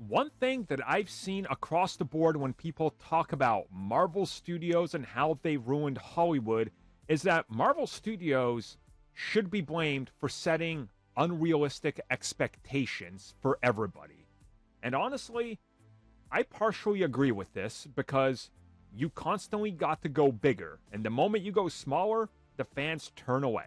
One thing that I've seen across the board when people talk about Marvel Studios and how they ruined Hollywood is that Marvel Studios should be blamed for setting unrealistic expectations for everybody. And honestly, I partially agree with this because you constantly got to go bigger, and the moment you go smaller, the fans turn away.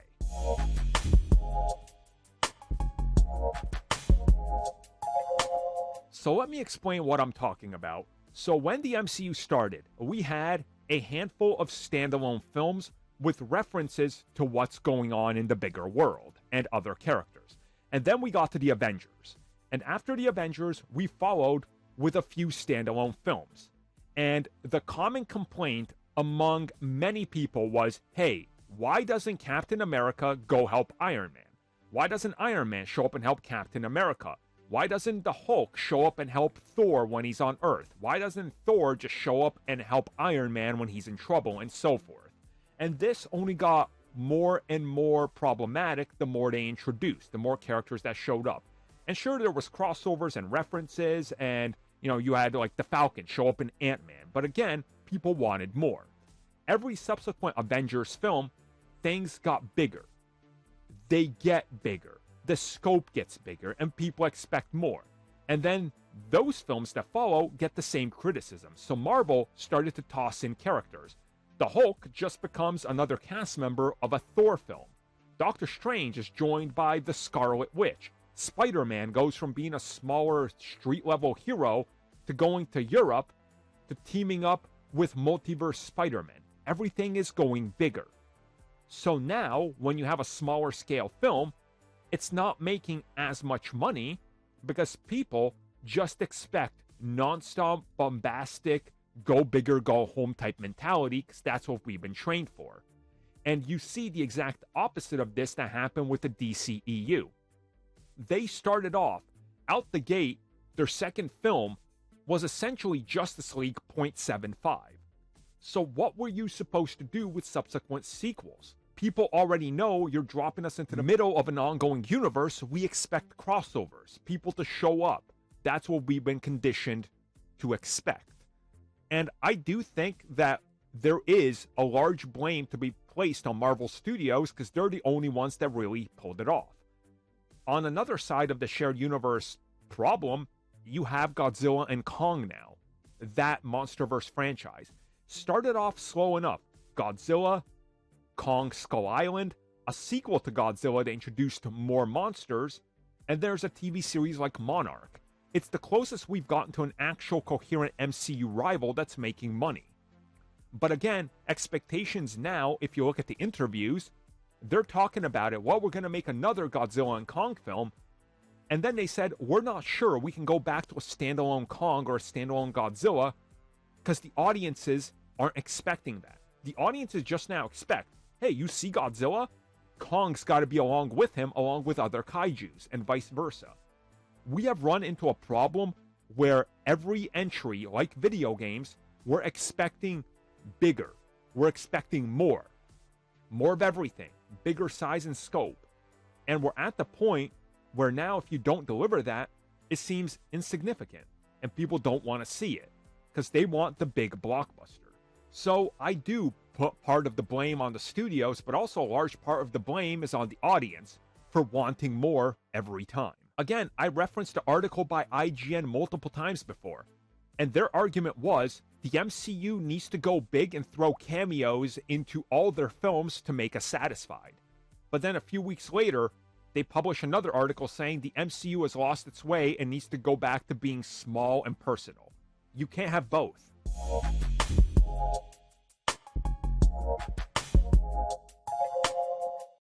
So let me explain what I'm talking about. So when the MCU started, we had a handful of standalone films with references to what's going on in the bigger world and other characters. And then we got to the Avengers. And after the Avengers, we followed with a few standalone films. And the common complaint among many people was, hey, why doesn't Captain America go help Iron Man? Why doesn't Iron Man show up and help Captain America? Why doesn't the Hulk show up and help Thor when he's on Earth? Why doesn't Thor just show up and help Iron Man when he's in trouble, and so forth? And this only got more and more problematic the more they introduced, the more characters that showed up. And sure, there was crossovers and references, and, you had, like, the Falcon show up in Ant-Man. But again, people wanted more. Every subsequent Avengers film, things got bigger. They get bigger. The scope gets bigger, and people expect more. And then those films that follow get the same criticism. So Marvel started to toss in characters. The Hulk just becomes another cast member of a Thor film. Doctor Strange is joined by the Scarlet Witch. Spider-Man goes from being a smaller street-level hero to going to Europe to teaming up with Multiverse Spider-Man. Everything is going bigger. So now, when you have a smaller scale film, it's not making as much money because people just expect non-stop, bombastic, go bigger, go home type mentality because that's what we've been trained for. And you see the exact opposite of this that happened with the DCEU. They started off, out the gate, their second film was essentially Justice League .75. So what were you supposed to do with subsequent sequels? People already know you're dropping us into the middle of an ongoing universe. We expect crossovers, people to show up. That's what we've been conditioned to expect. And I do think that there is a large blame to be placed on Marvel Studios because they're the only ones that really pulled it off. On another side of the shared universe problem, you have Godzilla and Kong now. That MonsterVerse franchise started off slow enough. Godzilla, Kong Skull Island, a sequel to Godzilla that introduced more monsters, and there's a TV series like Monarch. It's the closest we've gotten to an actual coherent MCU rival that's making money. But again, expectations now, if you look at the interviews, they're talking about it. Well, we're going to make another Godzilla and Kong film. And then they said, we're not sure we can go back to a standalone Kong or a standalone Godzilla because the audiences aren't expecting that. The audiences just now expect, hey, you see Godzilla? Kong's got to be along with him, along with other kaijus, and vice versa. We have run into a problem where every entry, like video games, we're expecting bigger. We're expecting more. More of everything. Bigger size and scope. And we're at the point where now if you don't deliver that, it seems insignificant. And people don't want to see it because they want the big blockbuster. So I do put part of the blame on the studios, but also a large part of the blame is on the audience for wanting more every time. Again, I referenced the article by IGN multiple times before, and their argument was the MCU needs to go big and throw cameos into all their films to make us satisfied. But then a few weeks later, they publish another article saying the MCU has lost its way and needs to go back to being small and personal. You can't have both.